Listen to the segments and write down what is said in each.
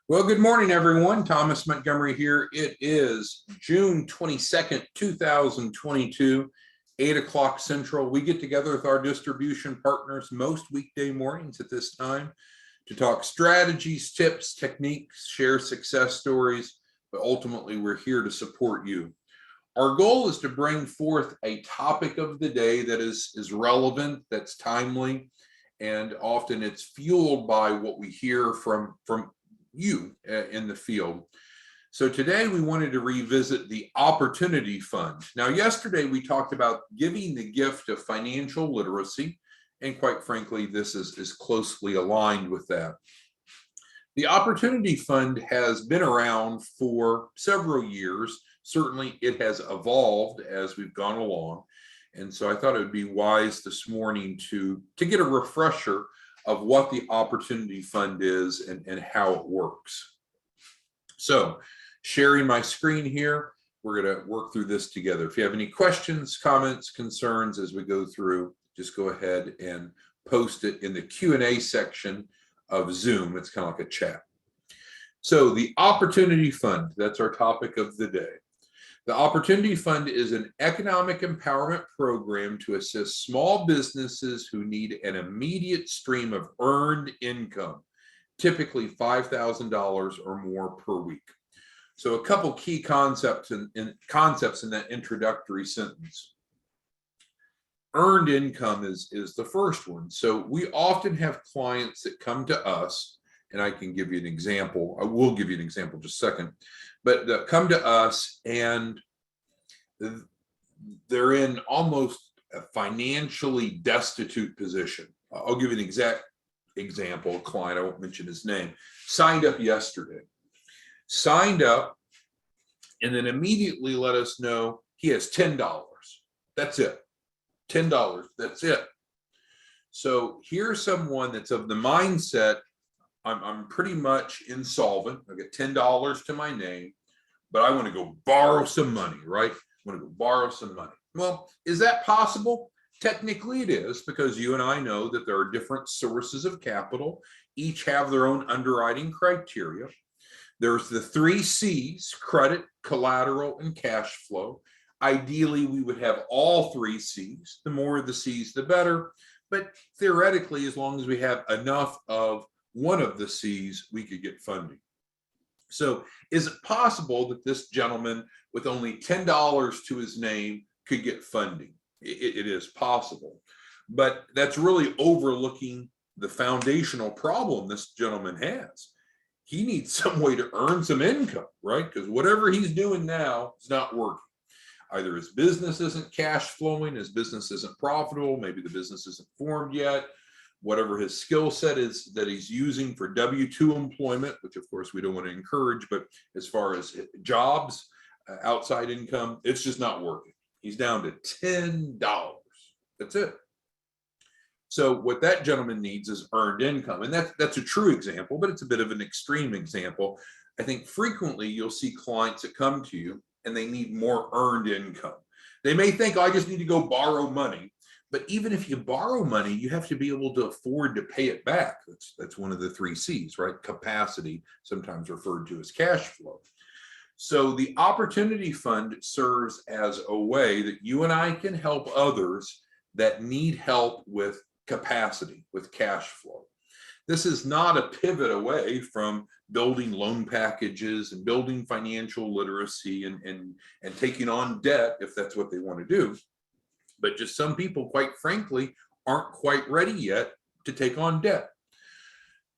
Well, good morning, everyone. Thomas Montgomery here. It is June 22nd, 2022, 8 o'clock Central. We get together with our distribution partners most weekday mornings at this time to talk strategies, tips, techniques, share success stories, but ultimately we're here to support you. Our goal is to bring forth a topic of the day that is relevant, that's timely, and often it's fueled by what we hear from you in the field. So today we wanted to revisit the Opportunity Fund. Now, yesterday we talked about giving the gift of financial literacy, and quite frankly, this is closely aligned with that. The Opportunity Fund has been around for several years. Certainly it has evolved as we've gone along. And so I thought it would be wise this morning to get a refresher of what the Opportunity Fund is and how it works. So sharing my screen here, we're going to work through this together. If you have any questions, comments, concerns as we go through, just go ahead and post it in the Q&A section of Zoom. It's kind of like a chat. So the Opportunity Fund, that's our topic of the day. The Opportunity Fund is an economic empowerment program to assist small businesses who need an immediate stream of earned income, typically $5,000 or more per week. So a couple key concepts in that introductory sentence. Earned income is the first one. So we often have clients that come to us, and I can give you an example. I will give you an example in just a second. But that come to us and they're in almost a financially destitute position. I'll give you an exact example. A client, I won't mention his name, signed up yesterday. Signed up and then immediately let us know he has $10. That's it. $10. That's it. So here's someone that's of the mindset, I'm pretty much insolvent. I get $10 to my name, but I want to go borrow some money, right? I want to go borrow some money. Well, is that possible? Technically it is, because you and I know that there are different sources of capital. Each have their own underwriting criteria. There's the 3 C's: credit, collateral, and cash flow. Ideally, we would have all 3 C's. The more of the C's, the better. But theoretically, as long as we have enough of one of the C's, we could get funding. So is it possible that this gentleman with only $10 to his name could get funding? It is possible, but that's really overlooking the foundational problem this gentleman has. He needs some way to earn some income, right? Because whatever he's doing now is not working. Either his business isn't cash flowing, his business isn't profitable, maybe the business isn't formed yet. Whatever his skill set is that he's using for W-2 employment, which of course we don't want to encourage, but as far as jobs, outside income, it's just not working. He's down to $10. That's it. So what that gentleman needs is earned income. And that's a true example, but it's a bit of an extreme example. I think frequently you'll see clients that come to you and they need more earned income. They may think, oh, I just need to go borrow money. But even if you borrow money, you have to be able to afford to pay it back. That's one of the 3 C's, right? Capacity, sometimes referred to as cash flow. So the Opportunity Fund serves as a way that you and I can help others that need help with capacity, with cash flow. This is not a pivot away from building loan packages and building financial literacy and taking on debt if that's what they want to do. But just some people, quite frankly, aren't quite ready yet to take on debt.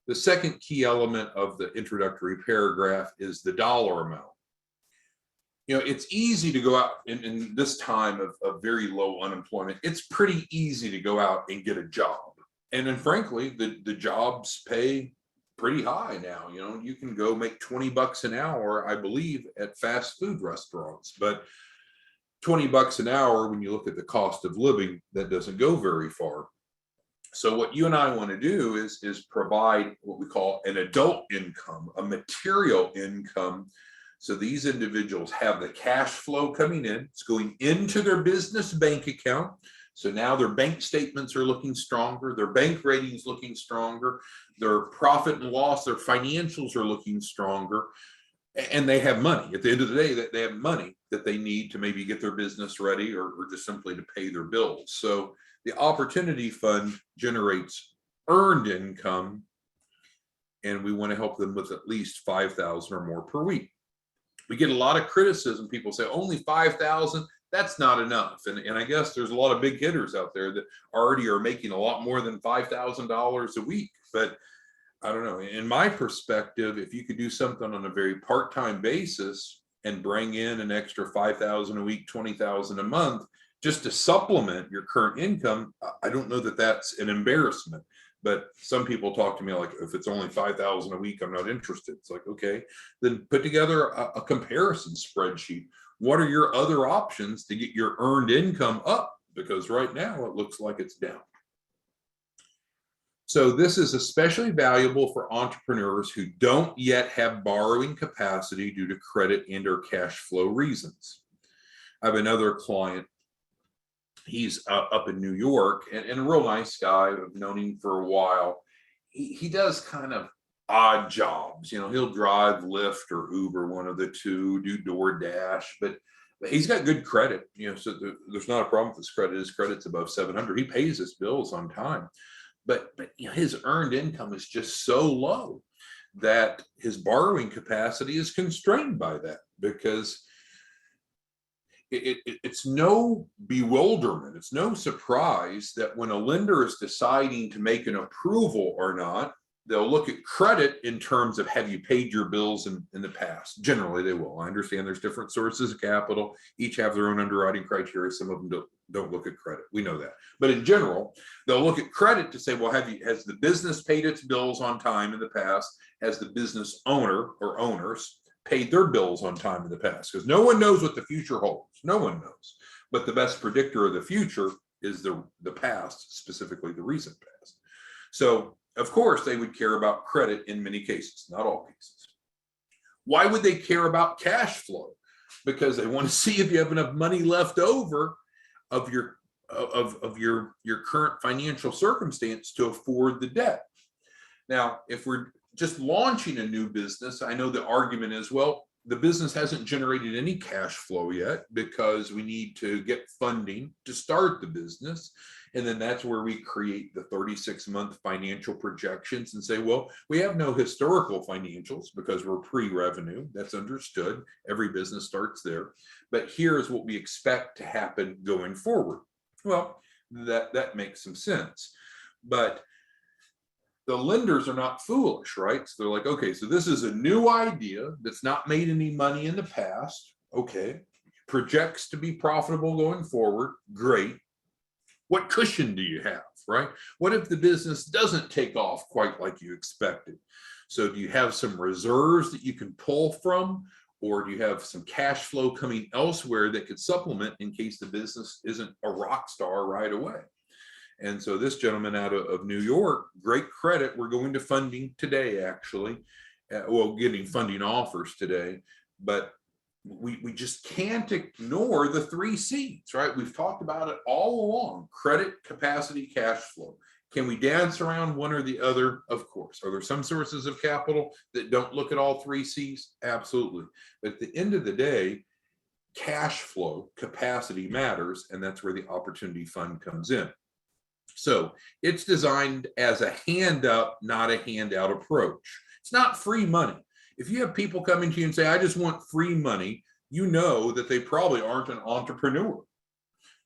The second key element of the introductory paragraph is the dollar amount. You know, it's easy to go out in this time of very low unemployment. It's pretty easy to go out and get a job. And then frankly, the jobs pay pretty high now. You know, you can go make $20 an hour, I believe, at fast food restaurants. But $20 an hour, when you look at the cost of living, that doesn't go very far. So what you and I want to do is provide what we call an adult income, a material income. So these individuals have the cash flow coming in. It's going into their business bank account. So now their bank statements are looking stronger, their bank ratings looking stronger, their profit and loss, their financials are looking stronger, and they have money. At the end of the day, that they have money that they need to maybe get their business ready or just simply to pay their bills. So the Opportunity Fund generates earned income, and we want to help them with at least 5,000 or more per week. We get a lot of criticism. People say only 5,000. That's not enough. And I guess there's a lot of big hitters out there that already are making a lot more than $5,000 a week. But I don't know. In my perspective, if you could do something on a very part-time basis and bring in an extra 5,000 a week, 20,000 a month, just to supplement your current income, I don't know that that's an embarrassment. But some people talk to me like, if it's only 5,000 a week, I'm not interested. It's like, okay, then put together a comparison spreadsheet. What are your other options to get your earned income up? Because right now it looks like it's down. So this is especially valuable for entrepreneurs who don't yet have borrowing capacity due to credit and or cash flow reasons. I have another client. He's up in New York and a real nice guy. I've known him for a while. He does kind of odd jobs. You know, he'll drive Lyft or Uber, one of the two, do DoorDash, but he's got good credit. You know, so there's not a problem with his credit. His credit's above 700. He pays his bills on time, but you know, his earned income is just so low that his borrowing capacity is constrained by that, because it's no bewilderment, it's no surprise that when a lender is deciding to make an approval or not, they'll look at credit in terms of, have you paid your bills in the past? Generally, they will. I understand there's different sources of capital. Each have their own underwriting criteria. Some of them don't look at credit. We know that. But in general, they'll look at credit to say, well, has the business paid its bills on time in the past? Has the business owner or owners paid their bills on time in the past? Because no one knows what the future holds. No one knows. But the best predictor of the future is the past, specifically the recent past. So, of course, they would care about credit in many cases, not all cases. Why would they care about cash flow? Because they want to see if you have enough money left over of your current financial circumstance to afford the debt. Now, if we're just launching a new business, I know the argument is, well, the business hasn't generated any cash flow yet because we need to get funding to start the business. And then that's where we create the 36-month financial projections and say, well, we have no historical financials because we're pre-revenue. That's understood. Every business starts there. But here's what we expect to happen going forward. Well, that makes some sense. But the lenders are not foolish, right? So they're like, okay, so this is a new idea that's not made any money in the past. Okay, projects to be profitable going forward. Great. What cushion do you have, right? What if the business doesn't take off quite like you expected? So do you have some reserves that you can pull from, or do you have some cash flow coming elsewhere that could supplement in case the business isn't a rock star right away? And so this gentleman out of New York, great credit. We're going to funding today, actually. Well, getting funding offers today, but we just can't ignore the 3 C's, right? We've talked about it all along: credit, capacity, cash flow. Can we dance around one or the other? Of course. Are there some sources of capital that don't look at all 3 C's? Absolutely. But at the end of the day, cash flow, capacity matters, and that's where the Opportunity Fund comes in. So it's designed as a hand up, not a handout approach. It's not free money. If you have people coming to you and say, I just want free money, you know that they probably aren't an entrepreneur,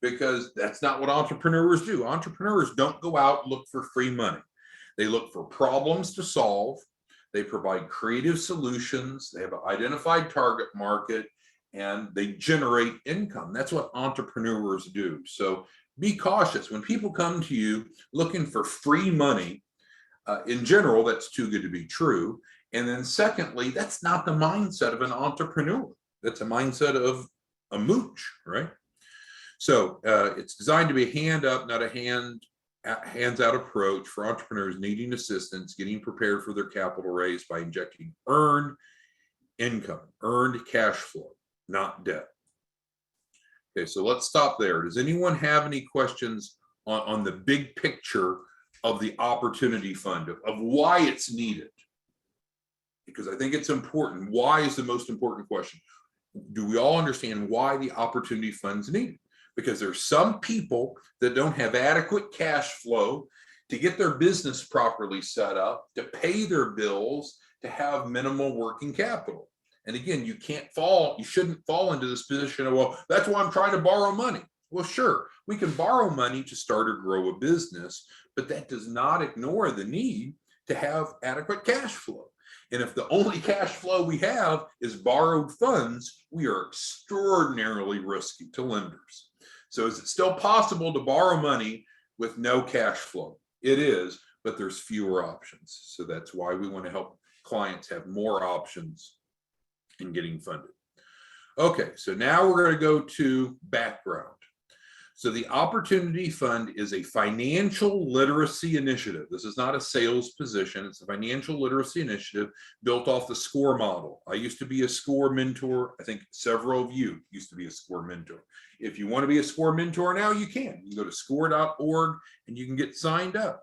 because that's not what entrepreneurs do. Entrepreneurs don't go out and look for free money. They look for problems to solve. They provide creative solutions. They have an identified target market, and they generate income. That's what entrepreneurs do. So be cautious. When people come to you looking for free money, in general, that's too good to be true. And then secondly, that's not the mindset of an entrepreneur. That's a mindset of a mooch, right? So it's designed to be a hand up, not a hands out approach for entrepreneurs needing assistance, getting prepared for their capital raise by injecting earned income, earned cash flow, not debt. Okay, so let's stop there. Does anyone have any questions on the big picture of the opportunity fund, of why it's needed? Because I think it's important. Why is the most important question? Do we all understand why the opportunity fund's needed? Because there's some people that don't have adequate cash flow to get their business properly set up, to pay their bills, to have minimal working capital. And again, you shouldn't fall into this position of, well, that's why I'm trying to borrow money. Well, sure, we can borrow money to start or grow a business, but that does not ignore the need to have adequate cash flow. And if the only cash flow we have is borrowed funds, we are extraordinarily risky to lenders. So is it still possible to borrow money with no cash flow? It is, but there's fewer options. So that's why we want to help clients have more options in getting funded. Okay, so now we're going to go to background. So the Opportunity Fund is a financial literacy initiative. This is not a sales position. It's a financial literacy initiative built off the SCORE model. I used to be a SCORE mentor. I think several of you used to be a SCORE mentor. If you want to be a SCORE mentor now, you can. You go to score.org and you can get signed up.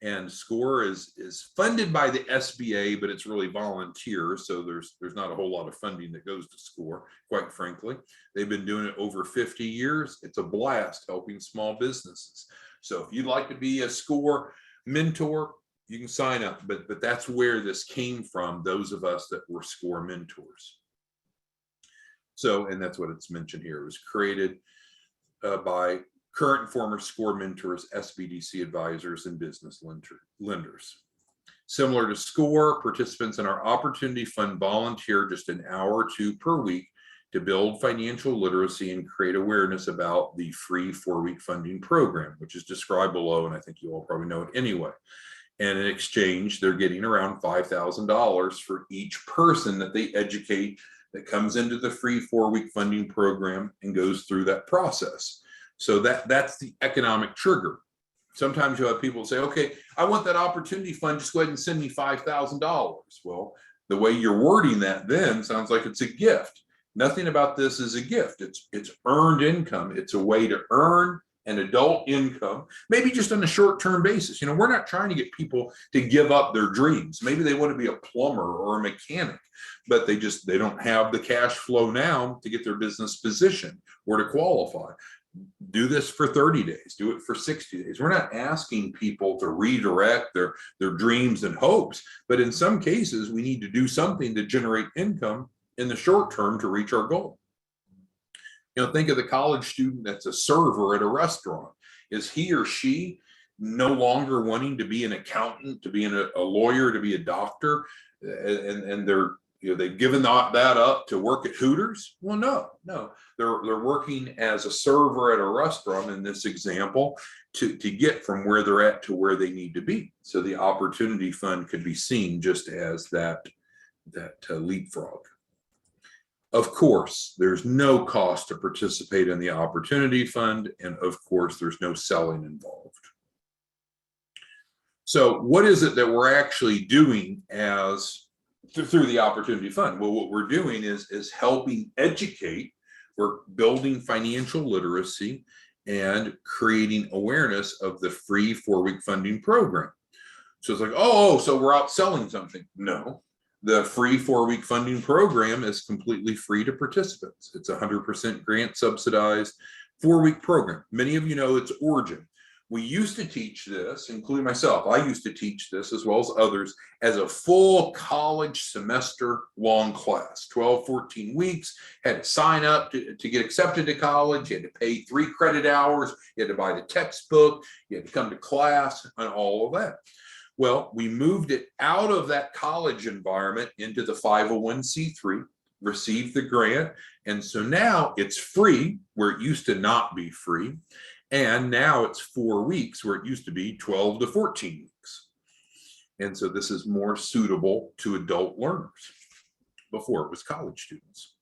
And SCORE is funded by the SBA, but it's really volunteer. So there's not a whole lot of funding that goes to SCORE, quite frankly. They've been doing it over 50 years. It's a blast helping small businesses. So if you'd like to be a SCORE mentor, you can sign up. But that's where this came from, those of us that were SCORE mentors. So, and that's what it's mentioned here. It was created by current and former SCORE mentors, SBDC advisors, and business lenders. Similar to SCORE, participants in our Opportunity Fund volunteer just an hour or two per week to build financial literacy and create awareness about the free 4-week funding program, which is described below, and I think you all probably know it anyway. And in exchange, they're getting around $5,000 for each person that they educate that comes into the free 4-week funding program and goes through that process. So that's the economic trigger. Sometimes you'll have people say, okay, I want that opportunity fund, just go ahead and send me $5,000. Well, the way you're wording that then sounds like it's a gift. Nothing about this is a gift. It's earned income. It's a way to earn an adult income, maybe just on a short-term basis. You know, we're not trying to get people to give up their dreams. Maybe they want to be a plumber or a mechanic, but they don't have the cash flow now to get their business positioned or to qualify. Do this for 30 days, do it for 60 days. We're not asking people to redirect their dreams and hopes, but in some cases, we need to do something to generate income in the short term to reach our goal. You know, think of the college student that's a server at a restaurant. Is he or she no longer wanting to be an accountant, to be a lawyer, to be a doctor, and they've given that up to work at Hooters? Well, no, they're working as a server at a restaurant in this example to get from where they're at to where they need to be. So the Opportunity Fund could be seen just as that leapfrog. Of course, there's no cost to participate in the Opportunity Fund, and of course, there's no selling involved. So what is it that we're actually doing through the Opportunity Fund? Well, what we're doing is helping educate. We're building financial literacy and creating awareness of the free 4-week funding program. So it's like, so we're out selling something. No, the free 4-week funding program is completely free to participants. It's 100% grant subsidized 4-week program. Many of you know its origin. We used to teach this, including myself. I used to teach this as well as others as a full college semester long class, 12, 14 weeks, had to sign up to get accepted to college. You had to pay 3 credit hours. You had to buy the textbook. You had to come to class and all of that. Well, we moved it out of that college environment into the 501c3, received the grant. And so now it's free where it used to not be free. And now it's 4 weeks where it used to be 12 to 14 weeks. And so this is more suitable to adult learners. Before it was college students.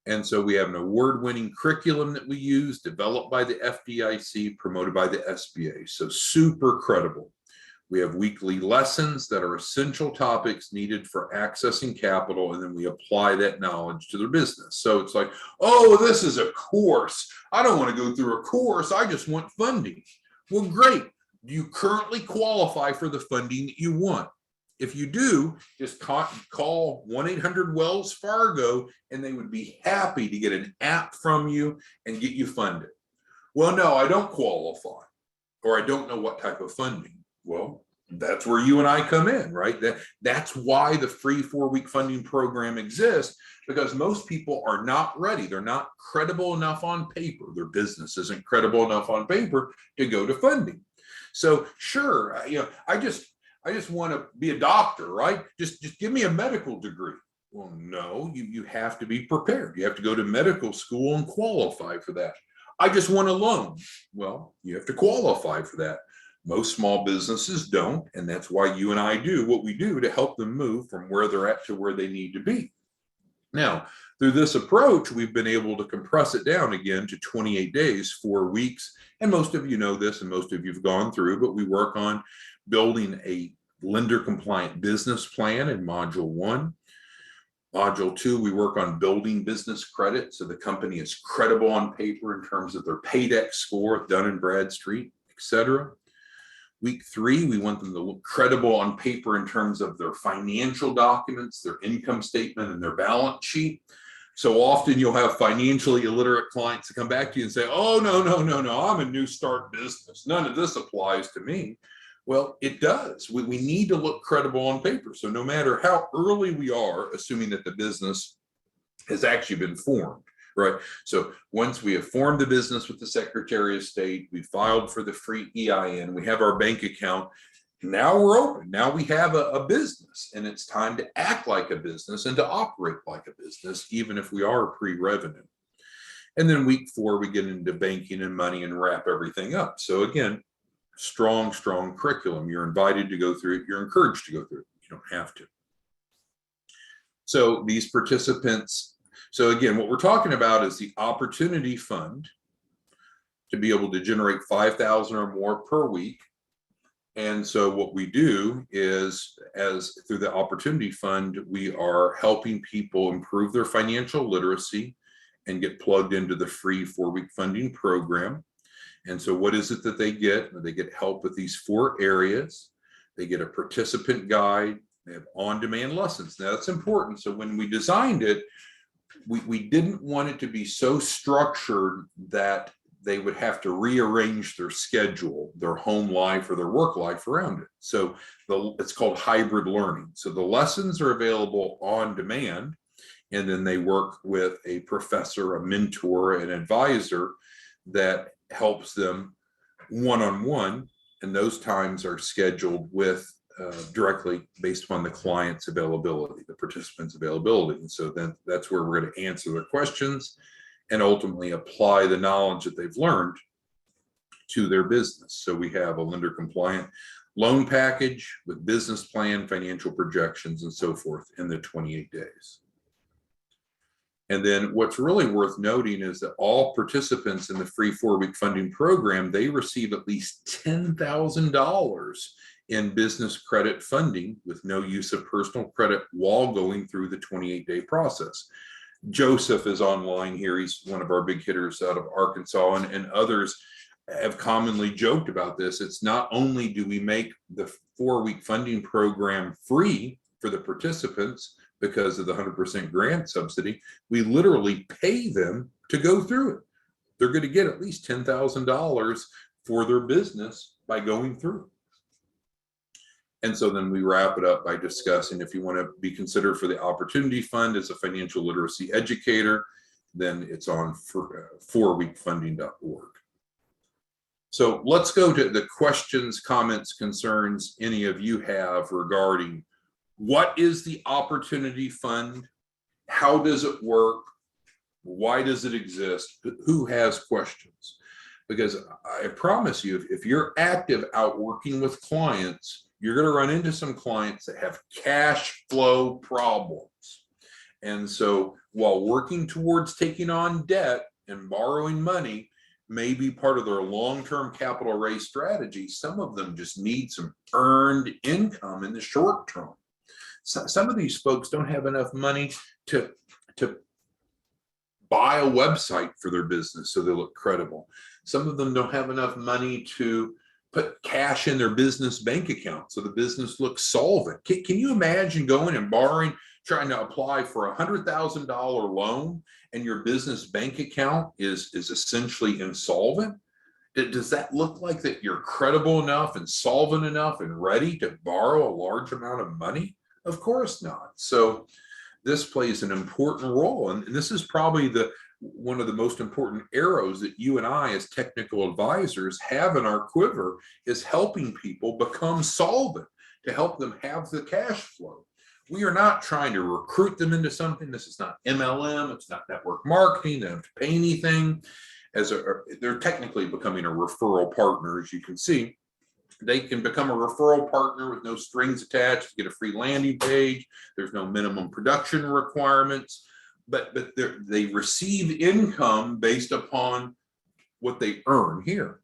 And so we have an award-winning curriculum that we use, developed by the FDIC, promoted by the SBA. So super credible. We have weekly lessons that are essential topics needed for accessing capital, and then we apply that knowledge to their business. So it's like, oh, this is a course. I don't want to go through a course. I just want funding. Well, great. Do you currently qualify for the funding that you want? If you do, just call 1-800-WELLS-FARGO, and they would be happy to get an app from you and get you funded. Well, no, I don't qualify, or I don't know what type of funding. Well, that's where you and I come in, right? That's why the free 4-week funding program exists, because most people are not ready. They're not credible enough on paper. Their business isn't credible enough on paper to go to funding. So sure, I just want to be a doctor, right? Just give me a medical degree. Well, no, you have to be prepared. You have to go to medical school and qualify for that. I just want a loan. Well, you have to qualify for that. Most small businesses don't, and that's why you and I do what we do to help them move from where they're at to where they need to be. Now, through this approach, we've been able to compress it down again to 28 days, 4 weeks. And most of you know this, and most of you have gone through, but we work on building a lender compliant business plan in module 1. Module 2, we work on building business credit, so the company is credible on paper in terms of their paydex score, Dun & Bradstreet, etc. Week 3, we want them to look credible on paper in terms of their financial documents, their income statement, and their balance sheet. So often you'll have financially illiterate clients that come back to you and say, oh, no, I'm a new start business. None of this applies to me. Well, it does. We need to look credible on paper. So no matter how early we are, assuming that the business has actually been formed, right? So once we have formed the business with the Secretary of State, we filed for the free EIN, we have our bank account, now we're open. Now we have a business, and it's time to act like a business and to operate like a business, even if we are pre-revenue. And then week 4, we get into banking and money and wrap everything up. So again, strong curriculum. You're invited to go through it. You're encouraged to go through it. You don't have to. So these participants, so again, what we're talking about is the opportunity fund to be able to generate $5,000 or more per week. And so what we do is, as through the opportunity fund, we are helping people improve their financial literacy and get plugged into the free 4-week funding program. And so what is it that they get? They get help with these 4 areas. They get a participant guide. They have on-demand lessons. Now that's important. So when we designed it, we didn't want it to be so structured that they would have to rearrange their schedule, their home life or their work life around it. So it's called hybrid learning. So the lessons are available on demand, and then they work with a professor, a mentor, an advisor that helps them one-on-one, and those times are scheduled with directly based upon the client's availability, the participant's availability. And so then that's where we're going to answer their questions and ultimately apply the knowledge that they've learned to their business. So we have a lender compliant loan package with business plan, financial projections, and so forth in the 28 days. And then what's really worth noting is that all participants in the free 4-week funding program, they receive at least $10,000 in business credit funding with no use of personal credit while going through the 28-day process. Joseph is online here. He's one of our big hitters out of Arkansas, and others have commonly joked about this. It's not only do we make the 4-week funding program free for the participants because of the 100% grant subsidy, we literally pay them to go through it. They're going to get at least $10,000 for their business by going through. And so then we wrap it up by discussing, if you want to be considered for the Opportunity Fund as a financial literacy educator, then it's on 4weekfunding.org. So let's go to the questions, comments, concerns any of you have regarding what is the Opportunity Fund? How does it work? Why does it exist? Who has questions? Because I promise you, if you're active out working with clients, you're going to run into some clients that have cash flow problems. And so while working towards taking on debt and borrowing money, may be part of their long-term capital raise strategy. Some of them just need some earned income in the short term. So some of these folks don't have enough money to buy a website for their business so they look credible. Some of them don't have enough money to put cash in their business bank account so the business looks solvent. Can you imagine going and borrowing, trying to apply for $100,000 loan and your business bank account is essentially insolvent? Does that look like that you're credible enough and solvent enough and ready to borrow a large amount of money? Of course not. So this plays an important role. And this is probably one of the most important arrows that you and I as technical advisors have in our quiver, is helping people become solvent, to help them have the cash flow. We are not trying to recruit them into something. This is not MLM. It's not network marketing. They don't have to pay anything. They're technically becoming a referral partner, as you can see. They can become a referral partner with no strings attached, get a free landing page. There's no minimum production requirements, but they receive income based upon what they earn here.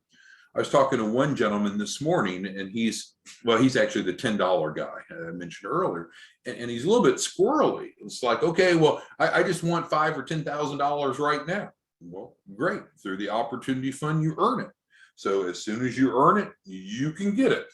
I was talking to one gentleman this morning, and he's actually the $10 guy I mentioned earlier, and he's a little bit squirrely. It's like, okay, well, I just want $5,000 or $10,000 right now. Well, great. Through the opportunity fund, you earn it. So as soon as you earn it, you can get it.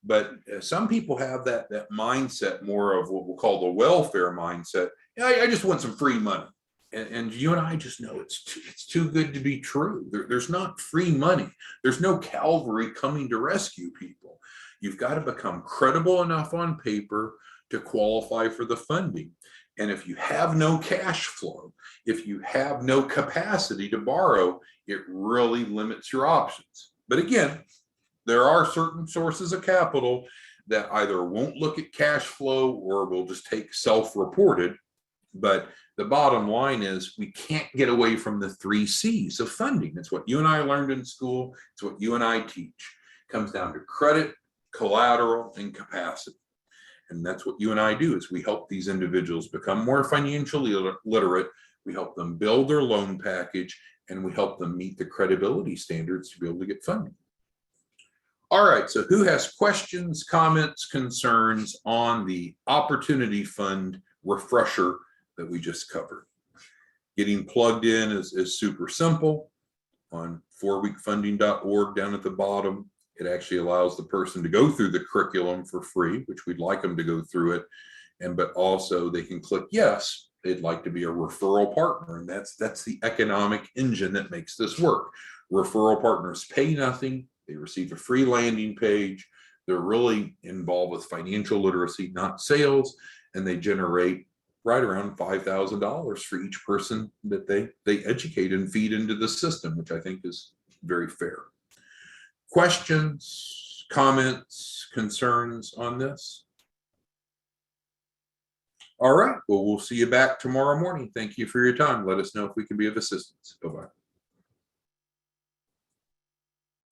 But some people have that mindset, more of what we'll call the welfare mindset. I just want some free money. And you and I just know it's too good to be true. There's not free money. There's no cavalry coming to rescue people. You've got to become credible enough on paper to qualify for the funding. And if you have no cash flow, if you have no capacity to borrow, it really limits your options. But again, there are certain sources of capital that either won't look at cash flow or will just take self-reported. But the bottom line is we can't get away from the 3 C's of funding. It's what you and I learned in school. It's what you and I teach. It comes down to credit, collateral, and capacity. And that's what you and I do, is we help these individuals become more financially literate. We help them build their loan package, and we help them meet the credibility standards to be able to get funding. All right, so who has questions, comments, concerns on the Opportunity Fund refresher that we just covered? Getting plugged in is super simple. On 4weekfunding.org, down at the bottom, it actually allows the person to go through the curriculum for free, which we'd like them to go through it. But also they can click yes, they'd like to be a referral partner. And that's the economic engine that makes this work. Referral partners pay nothing. They receive a free landing page. They're really involved with financial literacy, not sales. And they generate right around $5,000 for each person that they educate and feed into the system, which I think is very fair. Questions, comments, concerns on this? All right. Well, we'll see you back tomorrow morning. Thank you for your time. Let us know if we can be of assistance. Bye-bye.